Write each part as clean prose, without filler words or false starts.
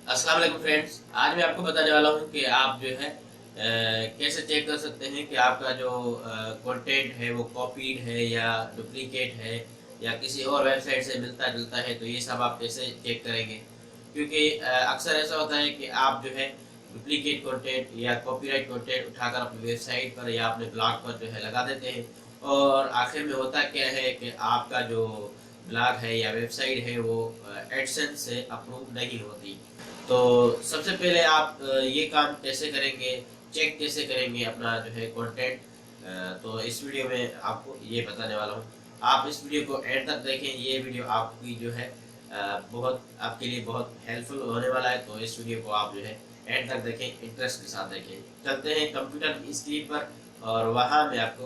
अस्सलाम वालेकुम फ्रेंड्स। आज मैं आपको बताने वाला हूँ कि आप जो है कैसे चेक कर सकते हैं कि आपका जो कंटेंट है वो कॉपीड है या डुप्लीकेट है या किसी और वेबसाइट से मिलता जुलता है। तो ये सब आप कैसे चेक करेंगे, क्योंकि अक्सर ऐसा होता है कि आप जो है डुप्लीकेट कंटेंट या कॉपीराइट कंटेंट उठाकर अपनी वेबसाइट पर या अपने ब्लॉग पर जो है लगा देते हैं, और आखिर में होता क्या है कि आपका जो ब्लॉग है या वेबसाइट है वो एडसेंस से अप्रूव नहीं होती। तो सबसे पहले आप ये काम कैसे करेंगे, चेक कैसे करेंगे अपना जो है कंटेंट, तो इस वीडियो में आपको ये बताने वाला हूँ। आप इस वीडियो को एंड तक देखें। ये वीडियो आपकी जो है बहुत आपके लिए बहुत हेल्पफुल होने वाला है। तो इस वीडियो को आप जो है एंड तक देखें, इंटरेस्ट के साथ देखें। चलते हैं कंप्यूटर की स्क्रीन पर और वहाँ मैं आपको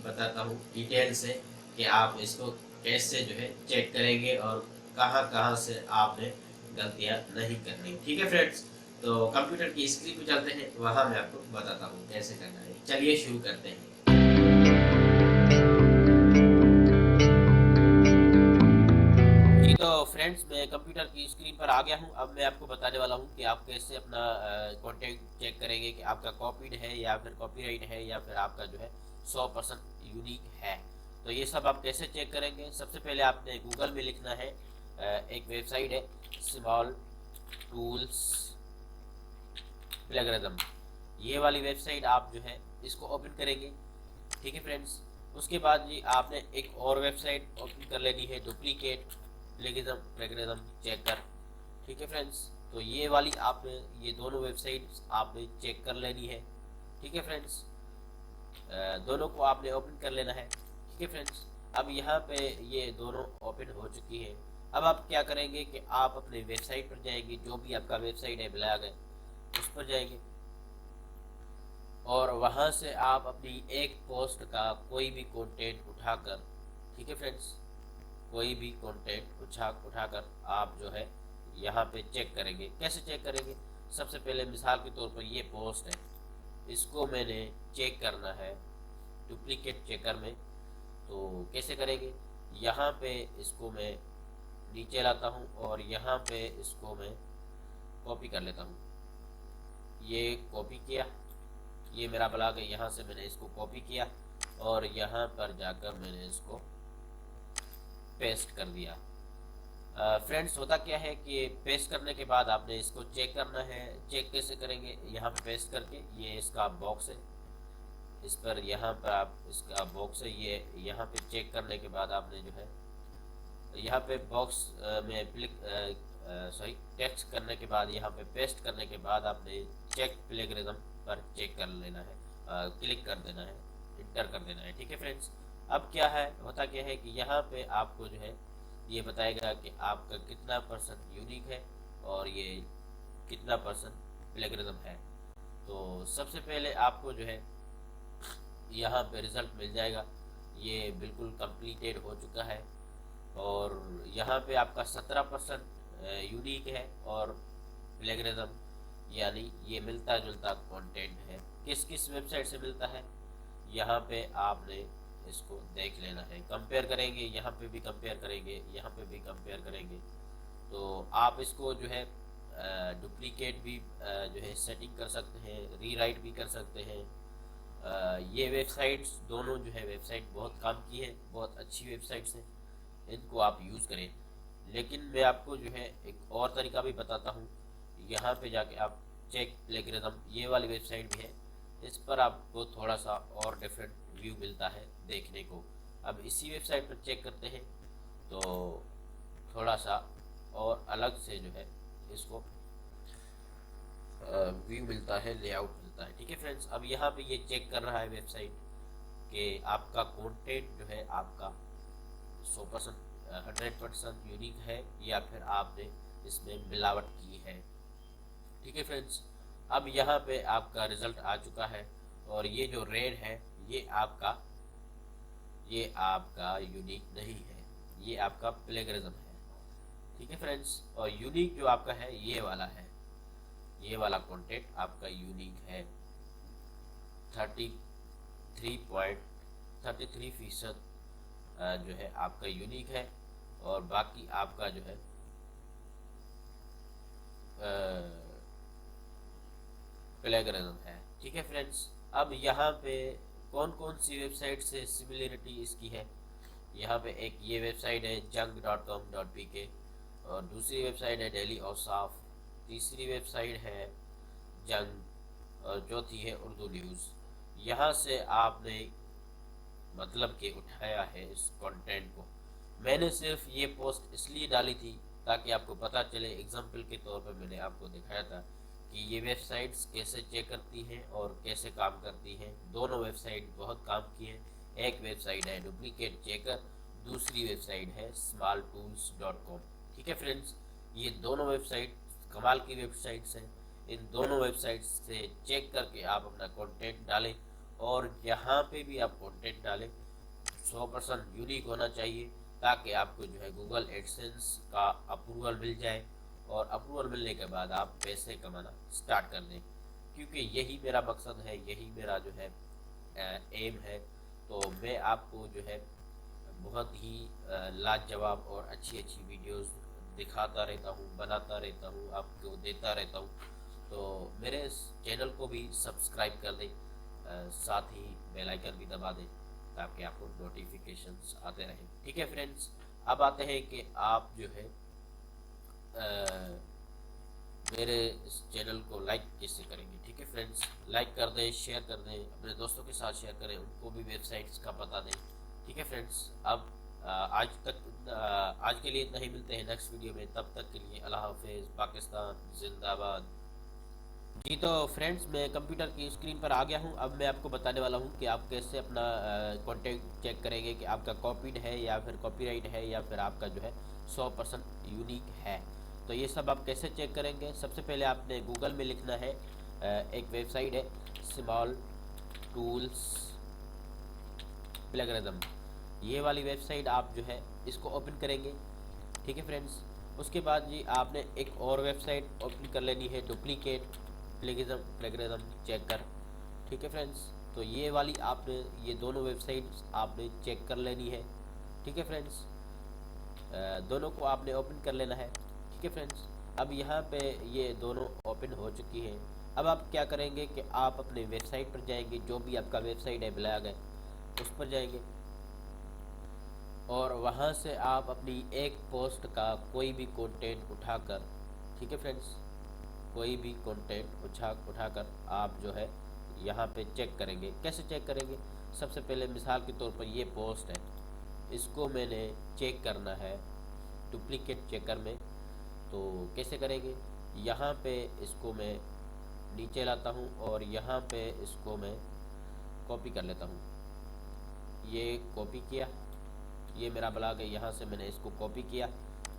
बताता हूँ डिटेल से कि आप इसको कैसे जो है चेक करेंगे और कहाँ-कहाँ से आपने गलतियाँ नहीं करनी। ठीक है फ्रेंड्स, तो कंप्यूटर की स्क्रीन पे चलते हैं, वहाँ मैं आपको बताता हूँ कैसे करना है। चलिए शुरू करते हैं। जी, तो फ्रेंड्स मैं कंप्यूटर की स्क्रीन पर आ गया हूँ। अब मैं आपको बताने वाला हूँ कि आप कैसे अपना कंटेंट चेक करेंगे कि आपका कॉपीड है या फिर कॉपीराइट है या फिर आपका जो है 100% यूनिक है। तो ये सब आप कैसे चेक करेंगे? सबसे पहले आपने गूगल में लिखना है, एक वेबसाइट है स्मॉल टूल्स प्लेगरिज्म। ये वाली वेबसाइट आप जो है इसको ओपन करेंगे। ठीक है फ्रेंड्स, उसके बाद जी आपने एक और वेबसाइट ओपन कर लेनी है, डुप्लीकेट प्लेगरिज्म चेकर। ठीक है फ्रेंड्स, तो ये वाली आपने ये दोनों वेबसाइट आपने चेक कर लेनी है। ठीक है फ्रेंड्स, दोनों को आपने ओपन कर लेना है। ठीक है फ्रेंड्स, अब यहाँ पे ये दोनों ओपन हो चुकी है। अब आप क्या करेंगे कि आप अपने वेबसाइट पर जाएंगे, जो भी आपका वेबसाइट है ब्लॉग है उस पर जाएंगे और वहाँ से आप अपनी एक पोस्ट का कोई भी कंटेंट उठाकर, ठीक है फ्रेंड्स, कोई भी कंटेंट उठाकर आप जो है यहाँ पे चेक करेंगे। कैसे चेक करेंगे? सबसे पहले मिसाल के तौर पर ये पोस्ट है, इसको मैंने चेक करना है डुप्लीकेट चेकर में। तो कैसे करेंगे? यहाँ पे इसको मैं नीचे लाता हूँ और यहाँ पे इसको मैं कॉपी कर लेता हूँ। ये कॉपी किया, ये मेरा ब्लॉग है, यहाँ से मैंने इसको कॉपी किया और यहाँ पर जाकर मैंने इसको पेस्ट कर दिया। फ्रेंड्स होता क्या है कि पेस्ट करने के बाद आपने इसको चेक करना है। चेक कैसे करेंगे? यहाँ पे पेस्ट करके, ये इसका बॉक्स है, इस पर यहाँ पर आप इसका बॉक्स है, ये यहाँ पे चेक करने के बाद आपने जो है यहाँ पे बॉक्स में क्लिक सॉरी टेक्स्ट करने के बाद यहाँ पे पेस्ट करने के बाद आपने चेक प्लेगरिज्म पर चेक कर लेना है, क्लिक कर देना है, इंटर कर देना है। ठीक है फ्रेंड्स, अब क्या है, होता क्या है कि यहाँ पे आपको जो है ये बताएगा कि आपका कितना परसेंट यूनिक है और ये कितना परसेंट प्लेगरिज्म है। तो सबसे पहले आपको जो है यहाँ पे रिजल्ट मिल जाएगा, ये बिल्कुल कंप्लीटेड हो चुका है और यहाँ पे आपका 17% यूनिक है और प्लेगरिज्म यानी ये मिलता जुलता कंटेंट है। किस किस वेबसाइट से मिलता है यहाँ पे आपने इसको देख लेना है। कंपेयर करेंगे, यहाँ पे भी कंपेयर करेंगे, यहाँ पे भी कंपेयर करेंगे। तो आप इसको जो है डुप्लीकेट भी जो है सेटिंग कर सकते हैं, रीराइट भी कर सकते हैं। ये वेबसाइट्स दोनों जो है वेबसाइट बहुत काम की है, बहुत अच्छी वेबसाइट्स हैं, इनको आप यूज़ करें। लेकिन मैं आपको जो है एक और तरीका भी बताता हूँ। यहाँ पे जाके आप चेक प्लेगरिज्म, ये वाली वेबसाइट भी है, इस पर आपको थोड़ा सा और डिफरेंट व्यू मिलता है देखने को। अब इसी वेबसाइट पर चेक करते हैं तो थोड़ा सा और अलग से जो है इसको व्यू मिलता है, लेआउट मिलता है। ठीक है फ्रेंड्स, अब यहाँ पे ये चेक कर रहा है वेबसाइट कि आपका कंटेंट जो है आपका 100% 100% यूनिक है या फिर आपने इसमें मिलावट की है। ठीक है फ्रेंड्स, अब यहाँ पे आपका रिजल्ट आ चुका है और ये जो रेड है ये आपका यूनिक नहीं है, ये आपका प्लेगरिज्म है। ठीक है फ्रेंड्स, और यूनिक जो आपका है ये वाला है, ये वाला कंटेंट आपका यूनिक है। 33.33% जो है आपका यूनिक है और बाकी आपका जो है प्लेगरिज्म है। ठीक है फ्रेंड्स, अब यहाँ पे कौन कौन सी वेबसाइट से सिमिलरिटी इसकी है। यहाँ पे एक ये वेबसाइट है junk.com.pk, और दूसरी वेबसाइट है डेली औसाफ, तीसरी वेबसाइट है जंग, और चौथी है उर्दू न्यूज़। यहाँ से आपने मतलब कि उठाया है इस कंटेंट को। मैंने सिर्फ ये पोस्ट इसलिए डाली थी ताकि आपको पता चले, एग्जाम्पल के तौर पर मैंने आपको दिखाया था कि ये वेबसाइट्स कैसे चेक करती हैं और कैसे काम करती हैं। दोनों वेबसाइट बहुत काम की हैं। एक वेबसाइट है डुप्लीकेट चेकर, दूसरी वेबसाइट है smalltools.com। ठीक है फ्रेंड्स, ये दोनों वेबसाइट कमाल की वेबसाइट्स हैं। इन दोनों वेबसाइट्स से चेक करके आप अपना कंटेंट डालें, और यहाँ पे भी आप कंटेंट डालें 100% यूनिक होना चाहिए, ताकि आपको जो है गूगल एडसेंस का अप्रूवल मिल जाए, और अप्रूवल मिलने के बाद आप पैसे कमाना स्टार्ट कर दें। क्योंकि यही मेरा मकसद है, यही मेरा जो है एम है। तो मैं आपको जो है बहुत ही लाजवाब और अच्छी अच्छी वीडियोस दिखाता रहता हूँ, बनाता रहता हूँ, आपको देता रहता हूँ। तो मेरे इस चैनल को भी सब्सक्राइब कर दें, साथ ही बेल आइकन भी दबा दें ताकि आपको नोटिफिकेशंस आते रहें। ठीक है फ्रेंड्स, अब आते हैं कि आप जो है मेरे इस चैनल को लाइक कैसे करेंगे। ठीक है फ्रेंड्स, लाइक कर दें, शेयर कर दें, अपने दोस्तों के साथ शेयर करें, उनको भी वेबसाइट्स का पता दें। ठीक है फ्रेंड्स, अब आज के लिए इतना ही। मिलते हैं नेक्स्ट वीडियो में, तब तक के लिए अल्लाह हाफिज़। पाकिस्तान जिंदाबाद। जी तो फ्रेंड्स, मैं कंप्यूटर की स्क्रीन पर आ गया हूं। अब मैं आपको बताने वाला हूं कि आप कैसे अपना कंटेंट चेक करेंगे कि आपका कॉपीड है या फिर कॉपीराइट है या फिर आपका जो है 100% यूनिक है। तो ये सब आप कैसे चेक करेंगे। सबसे पहले आपने गूगल में लिखना है, एक वेबसाइट है स्मॉल टूल्स प्लेगरिज्म, ये वाली वेबसाइट आप जो है इसको ओपन करेंगे। ठीक है फ्रेंड्स, उसके बाद जी आपने एक और वेबसाइट ओपन कर लेनी है, डुप्लीकेट प्लेगरिज्म चेकर। ठीक है फ्रेंड्स, तो ये वाली आपने, ये दोनों वेबसाइट्स आपने चेक कर लेनी है। ठीक है फ्रेंड्स, दोनों को आपने ओपन कर लेना है। ठीक है फ्रेंड्स, अब यहाँ पे ये दोनों ओपन हो चुकी है। अब आप क्या करेंगे कि आप अपने वेबसाइट पर जाएंगे, जो भी आपका वेबसाइट है ब्लॉग है उस पर जाएंगे, और वहाँ से आप अपनी एक पोस्ट का कोई भी कंटेंट उठाकर, ठीक है फ्रेंड्स, कोई भी कंटेंट उठाकर आप जो है यहाँ पे चेक करेंगे। कैसे चेक करेंगे। सबसे पहले मिसाल के तौर पर ये पोस्ट है, इसको मैंने चेक करना है डुप्लीकेट चेकर में। तो कैसे करेंगे, यहाँ पे इसको मैं नीचे लाता हूँ और यहाँ पे इसको मैं कॉपी कर लेता हूँ। ये कॉपी किया, ये मेरा ब्लॉग है, यहाँ से मैंने इसको कॉपी किया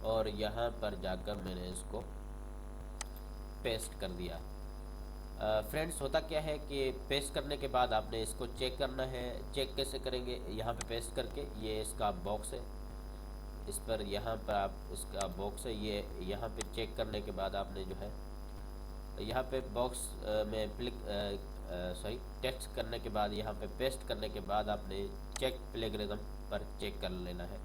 और यहाँ पर जाकर मैंने इसको पेस्ट कर दिया। फ्रेंड्स, होता क्या है कि पेस्ट करने के बाद आपने इसको चेक करना है। चेक कैसे करेंगे, यहाँ पे पेस्ट करके, ये इसका बॉक्स है, इस पर यहाँ पर आप, इसका बॉक्स है ये, यहाँ पे चेक करने के बाद आपने जो है यहाँ पे बॉक्स में टेक्स्ट करने के बाद, यहाँ पे पेस्ट करने के बाद आपने चेक प्लेगरिज्म पर चेक कर लेना है,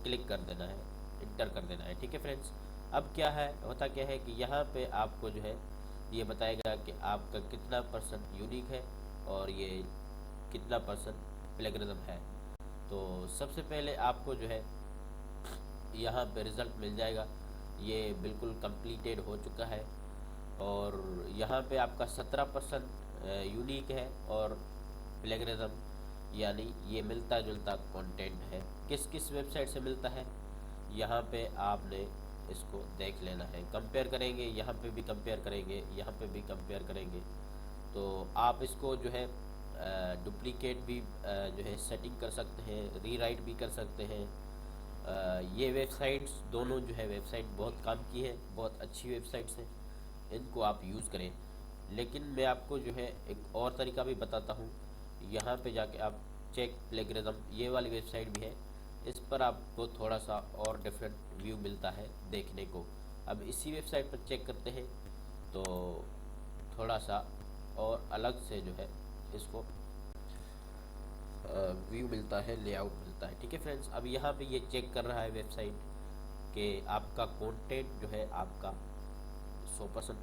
क्लिक कर देना है, इंटर कर देना है। ठीक है फ्रेंड्स, अब क्या है, होता क्या है कि यहाँ पे आपको जो है ये बताएगा कि आपका कितना % यूनिक है और ये कितना % प्लेगरिज्म है। तो सबसे पहले आपको जो है यहाँ पे रिज़ल्ट मिल जाएगा, ये बिल्कुल कंप्लीटेड हो चुका है, और यहाँ पे आपका 17% यूनिक है और प्लेगरिज्म यानी ये मिलता जुलता कंटेंट है। किस किस वेबसाइट से मिलता है, यहाँ पे आपने इसको देख लेना है। कंपेयर करेंगे, यहाँ पे भी कंपेयर करेंगे, यहाँ पे भी कंपेयर करेंगे। तो आप इसको जो है डुप्लीकेट भी जो है सेटिंग कर सकते हैं, रीराइट भी कर सकते हैं। ये वेबसाइट्स दोनों जो है वेबसाइट बहुत काम की है, बहुत अच्छी वेबसाइट्स हैं, इनको आप यूज़ करें। लेकिन मैं आपको जो है एक और तरीका भी बताता हूँ। यहाँ पे जाके आप चेक प्लेगरिज्म, ये वाली वेबसाइट भी है, इस पर आपको थोड़ा सा और डिफरेंट व्यू मिलता है देखने को। अब इसी वेबसाइट पर चेक करते हैं तो थोड़ा सा और अलग से जो है इसको व्यू मिलता है, लेआउट मिलता है। ठीक है फ्रेंड्स, अब यहाँ पे ये चेक कर रहा है वेबसाइट कि आपका कंटेंट जो है आपका 100%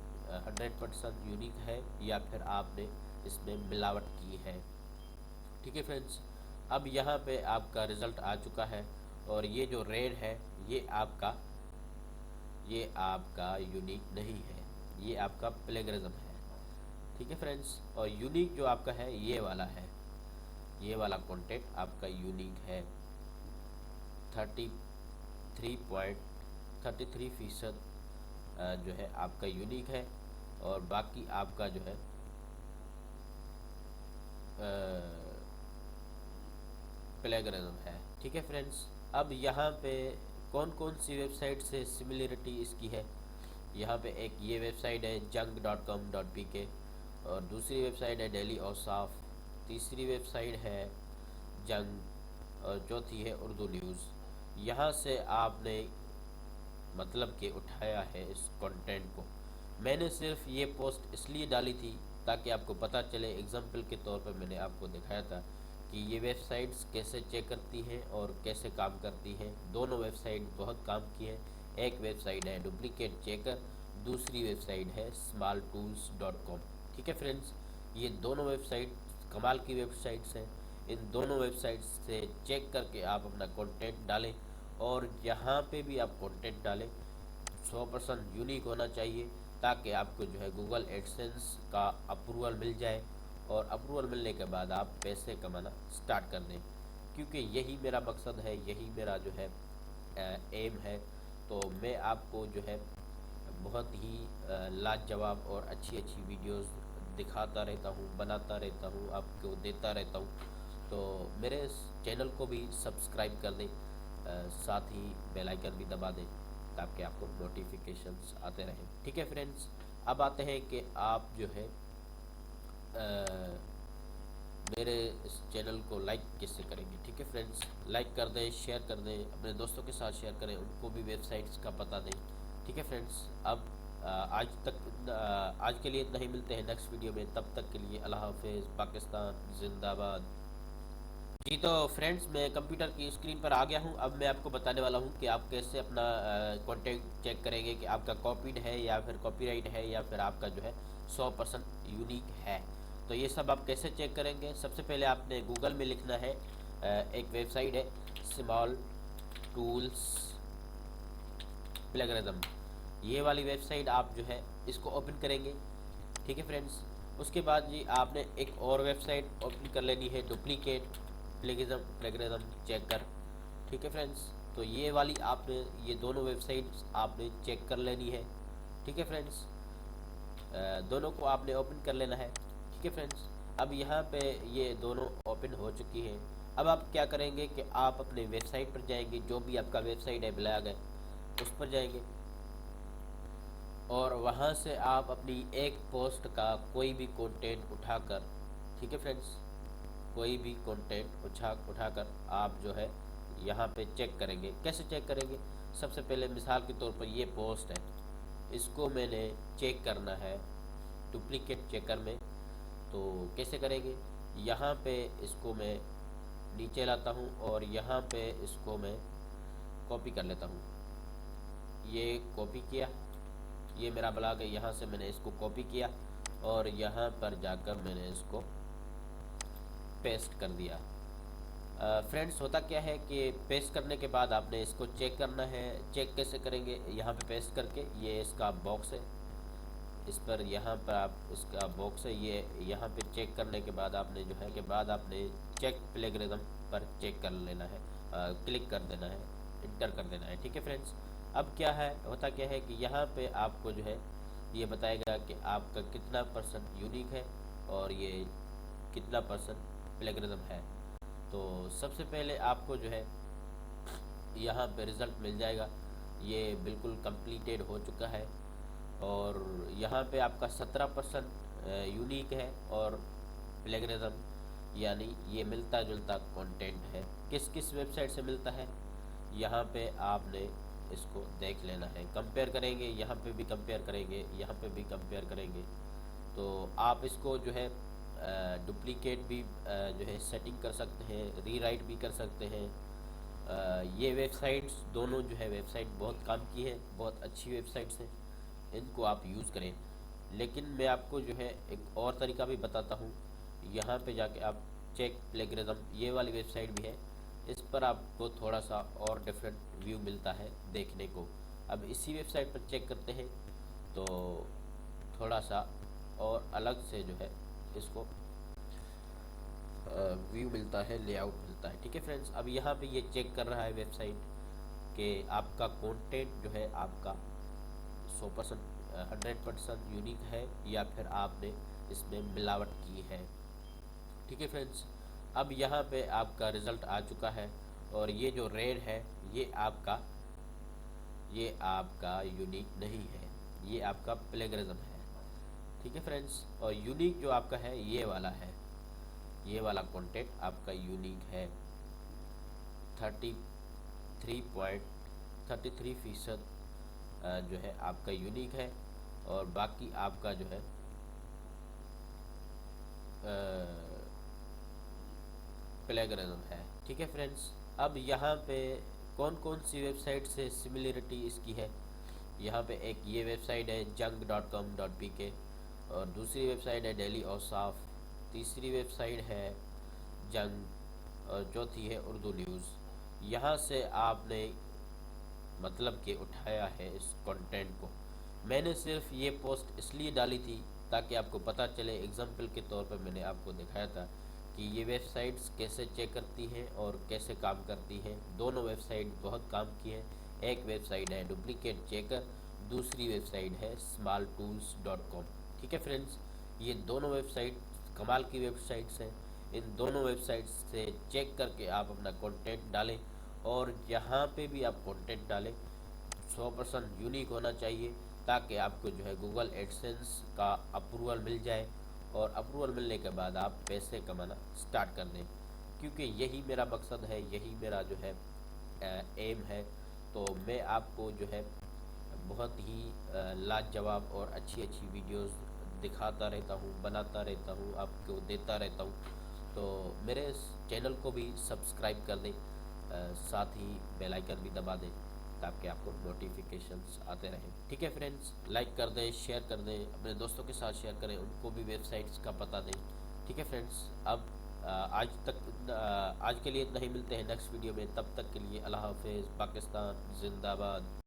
100% यूनिक है या फिर आपने इसमें मिलावट की है। ठीक है फ्रेंड्स, अब यहाँ पे आपका रिज़ल्ट आ चुका है और ये जो रेड है ये आपका यूनिक नहीं है, ये आपका प्लेगरिज्म है। ठीक है फ्रेंड्स, और यूनिक जो आपका है ये वाला है, ये वाला कंटेंट आपका यूनिक है। 33.33% जो है आपका यूनिक है और बाकी आपका जो है प्लेगरिज्म है। ठीक है फ्रेंड्स, अब यहाँ पे कौन कौन सी वेबसाइट से सिमिलरिटी इसकी है। यहाँ पे एक ये वेबसाइट है junk.com.pk और दूसरी वेबसाइट है डेली औसाफ, तीसरी वेबसाइट है जंग और चौथी है उर्दू न्यूज़। यहाँ से आपने मतलब कि उठाया है इस कंटेंट को। मैंने सिर्फ ये पोस्ट इसलिए डाली थी ताकि आपको पता चले, एग्जाम्पल के तौर पर मैंने आपको दिखाया था कि ये वेबसाइट्स कैसे चेक करती हैं और कैसे काम करती हैं। दोनों वेबसाइट बहुत काम की है। एक वेबसाइट है डुप्लीकेट चेकर, दूसरी वेबसाइट है smalltools.com। ठीक है फ्रेंड्स, ये दोनों वेबसाइट कमाल की वेबसाइट्स हैं। इन दोनों वेबसाइट्स से चेक करके आप अपना कंटेंट डालें और यहाँ पे भी आप कंटेंट डालें 100% यूनिक होना चाहिए ताकि आपको जो है गूगल एडसेंस का अप्रूवल मिल जाए और अप्रूवल मिलने के बाद आप पैसे कमाना स्टार्ट कर दें, क्योंकि यही मेरा मकसद है, यही मेरा जो है एम है। तो मैं आपको जो है बहुत ही लाजवाब और अच्छी अच्छी वीडियोस दिखाता रहता हूँ, बनाता रहता हूँ, आपको देता रहता हूँ। तो मेरे इस चैनल को भी सब्सक्राइब कर दें, साथ ही बेल आइकन भी दबा दें ताकि आपको नोटिफिकेशंस आते रहें। ठीक है फ्रेंड्स, अब आते हैं कि आप जो है मेरे इस चैनल को लाइक कैसे करेंगे। ठीक है फ्रेंड्स, लाइक कर दें, शेयर कर दें, अपने दोस्तों के साथ शेयर करें, उनको भी वेबसाइट्स का पता दें। ठीक है फ्रेंड्स, अब आज के लिए इतना ही, मिलते हैं नेक्स्ट वीडियो में। तब तक के लिए अल्लाह हाफिज़, पाकिस्तान जिंदाबाद। जी तो फ्रेंड्स, मैं कंप्यूटर की स्क्रीन पर आ गया हूं। अब मैं आपको बताने वाला हूं कि आप कैसे अपना कंटेंट चेक करेंगे कि आपका कॉपीड है या फिर कॉपीराइट है या फिर आपका जो है 100% यूनिक है। तो ये सब आप कैसे चेक करेंगे। सबसे पहले आपने गूगल में लिखना है, एक वेबसाइट है स्मॉल टूल्स प्लेगरिज्म, ये वाली वेबसाइट आप जो है इसको ओपन करेंगे। ठीक है फ्रेंड्स, उसके बाद जी आपने एक और वेबसाइट ओपन कर लेनी है, डुप्लीकेट प्लेगरिज्म चेकर। ठीक है फ्रेंड्स, तो ये वाली आपने, ये दोनों वेबसाइट्स आपने चेक कर लेनी है। ठीक है फ्रेंड्स, दोनों को आपने ओपन कर लेना है। ठीक है फ्रेंड्स, अब यहाँ पे ये दोनों ओपन हो चुकी हैं। अब आप क्या करेंगे कि आप अपने वेबसाइट पर जाएंगे, जो भी आपका वेबसाइट है ब्लॉग है उस पर जाएंगे और वहाँ से आप अपनी एक पोस्ट का कोई भी कंटेंट उठाकर, ठीक है फ्रेंड्स, कोई भी कंटेंट उठाकर आप जो है यहाँ पे चेक करेंगे। कैसे चेक करेंगे। सबसे पहले मिसाल के तौर पर ये पोस्ट है, इसको मैंने चेक करना है डुप्लीकेट चेकर में। तो कैसे करेंगे, यहाँ पे इसको मैं नीचे लाता हूँ और यहाँ पे इसको मैं कॉपी कर लेता हूँ। ये कॉपी किया, ये मेरा ब्लॉग है, यहाँ से मैंने इसको कॉपी किया और यहाँ पर जाकर मैंने इसको पेस्ट कर दिया। फ्रेंड्स, होता क्या है कि पेस्ट करने के बाद आपने इसको चेक करना है। चेक कैसे करेंगे, यहाँ पे पेस्ट करके, ये इसका बॉक्स है, इस पर यहाँ पर आप इसका बॉक्स है, ये यहाँ पे चेक करने के बाद आपने जो है आपने चेक प्लेगरिज्म पर चेक कर लेना है, क्लिक कर देना है, इंटर कर देना है। ठीक है फ्रेंड्स, अब क्या है, होता क्या है कि यहाँ पे आपको जो है ये बताएगा कि आपका कितना % यूनिक है और ये कितना % प्लेगरिज्म है। तो सबसे पहले आपको जो है यहाँ पे रिज़ल्ट मिल जाएगा, ये बिल्कुल कंप्लीटेड हो चुका है और यहाँ पे आपका 17% यूनिक है और प्लेगरिज्म यानी ये मिलता जुलता कंटेंट है। किस किस वेबसाइट से मिलता है, यहाँ पे आपने इसको देख लेना है। कंपेयर करेंगे, यहाँ पे भी कंपेयर करेंगे, यहाँ पे भी कंपेयर करेंगे। तो आप इसको जो है डुप्लीकेट भी जो है सेटिंग कर सकते हैं, रीराइट भी कर सकते हैं। ये वेबसाइट्स दोनों जो है वेबसाइट बहुत काम की है, बहुत अच्छी वेबसाइट्स हैं। इनको आप यूज़ करें। लेकिन मैं आपको जो है एक और तरीका भी बताता हूँ। यहाँ पे जाके आप चेक प्लेगरिज्म, ये वाली वेबसाइट भी है, इस पर आपको थोड़ा सा और डिफरेंट व्यू मिलता है देखने को। अब इसी वेबसाइट पर चेक करते हैं तो थोड़ा सा और अलग से जो है इसको व्यू मिलता है, लेआउट मिलता है। ठीक है फ्रेंड्स, अब यहाँ पे ये चेक कर रहा है वेबसाइट कि आपका कंटेंट जो है आपका 100% 100% यूनिक है या फिर आपने इसमें मिलावट की है। ठीक है फ्रेंड्स, अब यहाँ पे आपका रिज़ल्ट आ चुका है और ये जो रेड है ये आपका यूनिक नहीं है, ये आपका प्लेगरिज्म है। ठीक है फ्रेंड्स, और यूनिक जो आपका है ये वाला है, ये वाला कंटेंट आपका यूनिक है। 33.33% जो है आपका यूनिक है और बाकी आपका जो है प्लेगरिज्म है। ठीक है फ्रेंड्स, अब यहाँ पे कौन कौन सी वेबसाइट से सिमिलरिटी इसकी है। यहाँ पे एक ये वेबसाइट है junk.com.pk और दूसरी वेबसाइट है डेली औसाफ, तीसरी वेबसाइट है जंग और चौथी है उर्दू न्यूज़। यहाँ से आपने मतलब कि उठाया है इस कंटेंट को। मैंने सिर्फ ये पोस्ट इसलिए डाली थी ताकि आपको पता चले, एग्जाम्पल के तौर पर मैंने आपको दिखाया था कि ये वेबसाइट्स कैसे चेक करती हैं और कैसे काम करती हैं। दोनों वेबसाइट बहुत काम की हैं। एक वेबसाइट है डुप्लीकेट चेकर, दूसरी वेबसाइट है smalltools.com। ठीक है फ्रेंड्स, ये दोनों वेबसाइट कमाल की वेबसाइट्स हैं। इन दोनों वेबसाइट्स से चेक करके आप अपना कंटेंट डालें और यहाँ पे भी आप कंटेंट डालें। 100% यूनिक होना चाहिए ताकि आपको जो है गूगल एडसेंस का अप्रूवल मिल जाए और अप्रूवल मिलने के बाद आप पैसे कमाना स्टार्ट कर दें, क्योंकि यही मेरा मकसद है, यही मेरा जो है एम है। तो मैं आपको जो है बहुत ही लाजवाब और अच्छी अच्छी वीडियोस दिखाता रहता हूँ, बनाता रहता हूँ, आपको देता रहता हूँ। तो मेरे इस चैनल को भी सब्सक्राइब कर दें, साथ ही बेल आइकन भी दबा दें ताकि आपको नोटिफिकेशंस आते रहें। ठीक है फ्रेंड्स, लाइक कर दें, शेयर कर दें, अपने दोस्तों के साथ शेयर करें, उनको भी वेबसाइट्स का पता दें। ठीक है फ्रेंड्स, अब आज के लिए इतना ही। मिलते हैं नेक्स्ट वीडियो में, तब तक के लिए अल्लाह हाफिज़। पाकिस्तान जिंदाबाद।